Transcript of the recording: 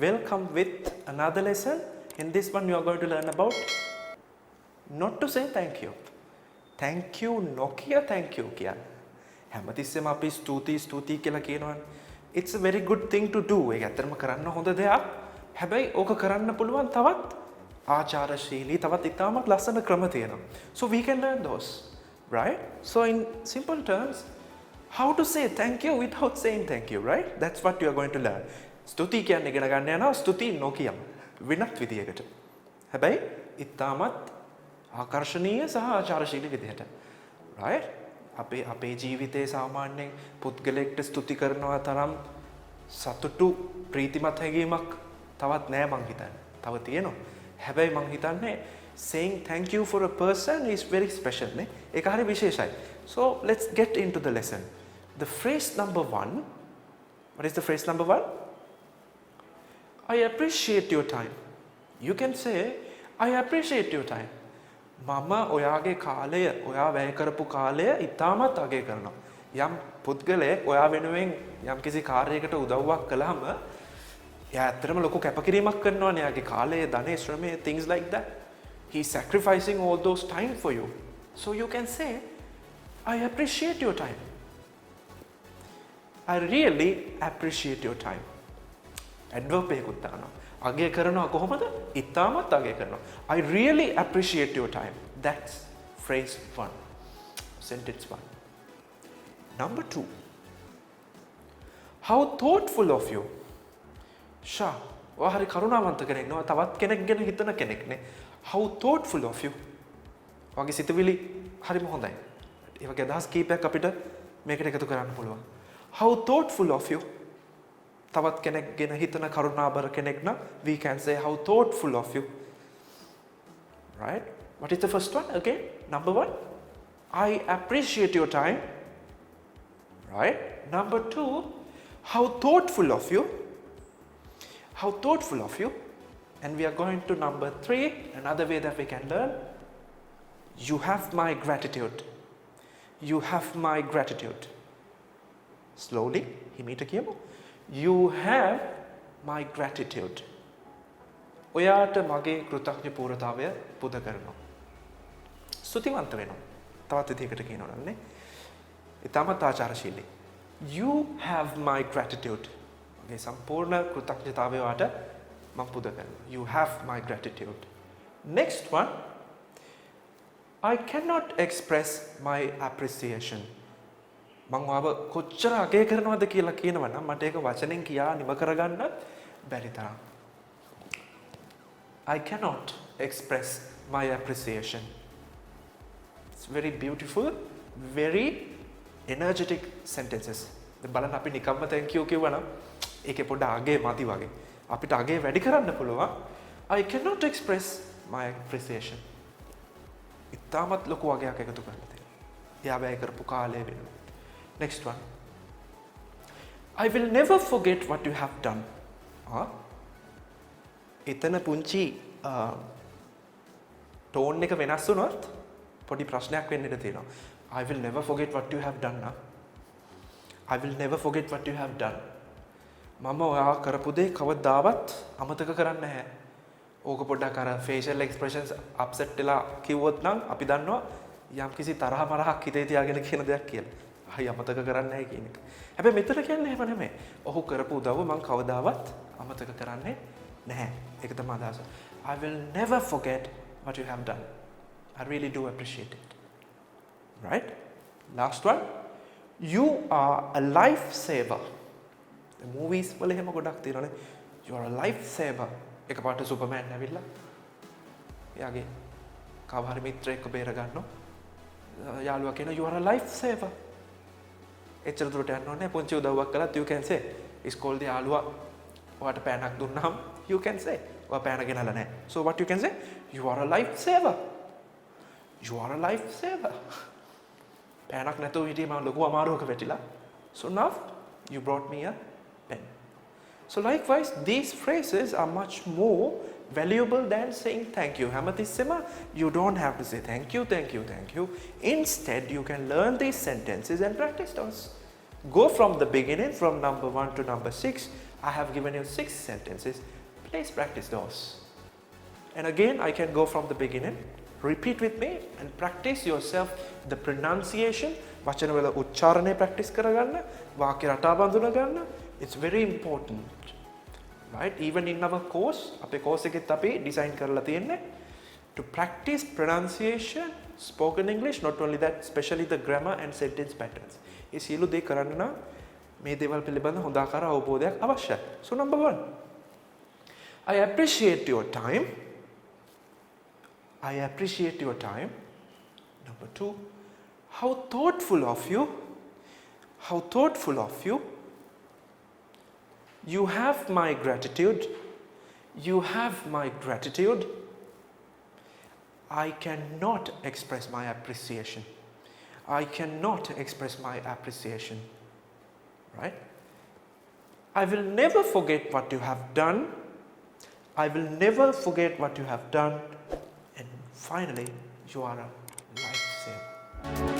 welcome with another lesson. In this one you are going to learn about not to say thank you. Thank you නොකිය thank you කියන්න. හැමතිස්සෙම අපි ස්තුති කියලා කියනවනේ. It's a very good thing to do. ඒක ඇත්තටම කරන්න හොඳ දෙයක්. හැබැයි ඕක කරන්න පුළුවන් තවත් ආචාරශීලී තවත් ඉතාමත් ලස්සන ක්‍රම තියෙනවා. So we can learn those, right? So in simple terms, how to say thank you without saying thank you, right? That's what you are going to learn. ස්තුති කියන්නේ ඉගෙන ගන්න යනවා ස්තුති නොකියම වෙනත් විදියකට. හැබැයි ඉතාමත් ආකර්ශනීය සහ ආචාරශීලී විදියට. right? අපේ ජීවිතයේ සාමාන්‍යයෙන් පුද්ගලයෙක්ට ස්තුති කරනවා තරම් සතුටු ප්‍රීතිමත් හැඟීමක් තවත් නෑ මං හිතන්නේ. තව තියෙනවා. හැබැයි මං හිතන්නේ saying thank you for a person is very special නේ. ඒක හරි විශේෂයි. So let's get into the lesson. The phrase number 1. What is the phrase number 1? I appreciate your time. You can say I appreciate your time. මම ඔයාගේ කාලය ඔයා වැය කරපු කාලය ඉතාමත් අගය කරනවා. යම් පුද්ගලයෙක් ඔයා වෙනුවෙන් යම්කිසි කාර්යයකට උදව්වක් කළාම එයා ඇත්තටම ලොකු කැපකිරීමක් කරනවානේ. එයාගේ කාලය, ධනය, ශ්‍රමය, things like that. He's sacrificing all those time for you. So you can say I appreciate your time. I really appreciate your time. adverb එකකුත් දානවා. අගය කරනවා කොහොමද? ඉතාමත් අගය කරනවා. I really appreciate your time. That's phrase 1. Sentence 1. Number 2. How thoughtful of you. Shah, ඔයා හරි කරුණාවන්ත කෙනෙක් නේ. තවත් කෙනෙක් ගැන හිතන කෙනෙක් නේ. How thoughtful of you. ඔයාගේ සිතවිලි හරිම හොඳයි. ඒ වගේ අදහස් කීපයක් අපිට මේකට එකතු කරන්න පුළුවන්. How thoughtful of you. තවත් කෙනෙක් ගැන හිතන කරුණාබර කෙනෙක් නම් we can say how thoughtful of you. Right? What is the first one? Okay, number 1. I appreciate your time. Right? Number 2. How thoughtful of you. How thoughtful of you. And we are going to number 3. Another way that we can learn. You have my gratitude. You have my gratitude. Slowly. හිමීට කියමු. You have my gratitude. ඔයාට මගේ කෘතඥ පූර්ණතාවය පුද කරනවා. ස්තුතිවන්ත වෙනවා. තවත් විදිහකට කියනවා නම් නේ. ඊටමත් ආචාරශීලී. You have my gratitude. මේ සම්පූර්ණ කෘතඥතාවය ඔයාට මම පුද කරනවා. You have my gratitude. Next one. I cannot express my appreciation. මං ඔයාව කොච්චර අගය කරනවද කියලා කියනවා නම් මට ඒක වචනෙන් කියා නිම කරගන්න බැරි තරම්. I cannot express my appreciation. It's very beautiful, very energetic sentences. දැන් බලන්න අපි නිකම්ම thank you කියවනම් ඒකේ පොඩ අගය මදි වගේ. අපිට අගය වැඩි කරන්න පුළුවන්. I cannot express my appreciation. ඉතාමත් ලොකු අගයක් එකතු කරන්න තියෙනවා. එයා වැය කරපු කාලය වෙනුවෙන්. Next one. I will never forget what you have done. එතන පුංචි ටෝන් එක වෙනස් වුණොත් පොඩි ප්‍රශ්නයක් වෙන්න ඉඩ තියෙනවා. I will never forget what you have done. I will never forget what you have done. මම ඔයා කරපු දේ කවදාවත් අමතක කරන්නේ නැහැ. ඕක පොඩ්ඩක් අර facial expressions upset වෙලා කිව්වොත් නම් අපි දන්නවා යම්කිසි තරහ මරහක් හිතේ තියාගෙන කියන දෙයක් කියලා. අය අමතක කරන්නේ නැහැ කියන එක. හැබැයි මෙතන කියන්නේ එහෙම නෙමෙයි. ඔහු කරපු උදව්ව මම කවදාවත් අමතක කරන්නේ නැහැ. ඒක තමයි අදහස. I will never forget what you have done. I really do appreciate it. Right? Last one. You are a lifesaver. The movies වල එහෙම ගොඩක් තියෙනවානේ. You are a lifesaver. එකපාරට සුපර්මෑන් ඇවිල්ලා එයාගේ කව හරි මිත්‍රයෙක්ව බේර ගන්නවා. යාළුවා කියනවා you are a lifesaver. එච්චර දුරට යන්න ඕනේ පුංචි උදව්වක් කළත් you can say ඉස්කෝලේ යාළුවා ඔයාට පෑනක් දුන්නාම you can say ඔයා පෑන ගෙනල්ලා නැහැ. So what you can say? You are a lifesaver. You are a lifesaver. පෑනක් නැතුව හිටියේ මම ලොකු අමාරුවක වැටිලා. So now you brought me a pen. So likewise these phrases are much more valuable than saying thank you. හැමතිස්සෙම you don't have to say thank you, thank you, thank you. Instead you can learn these sentences and practice those. Go from the beginning from number 1 to number 6. I have given you 6 sentences. Please practice those. And again, I can go from the beginning. Repeat with me and practice yourself the pronunciation. වචන වල උච්චාරණය practice කරගන්න, වාක්‍ය රටා බඳුන ගන්න. It's very important. Right? Even in our course, අපේ course එකෙත් අපි design කරලා තියෙන්නේ to practice pronunciation, spoken English, not only that, especially the grammar and sentence patterns. ඒ සියලු දේ කරන්න නම් මේ දේවල් පිළිබඳ හොඳ ආකාර අවබෝධයක් අවශ්‍යයි. So number 1, I appreciate your time. I appreciate your time. Number 2, how thoughtful of you. How thoughtful of you. You have my gratitude. You have my gratitude. I cannot express my appreciation. I cannot express my appreciation. Right? I will never forget what you have done. I will never forget what you have done. And finally, you are a lifesaver.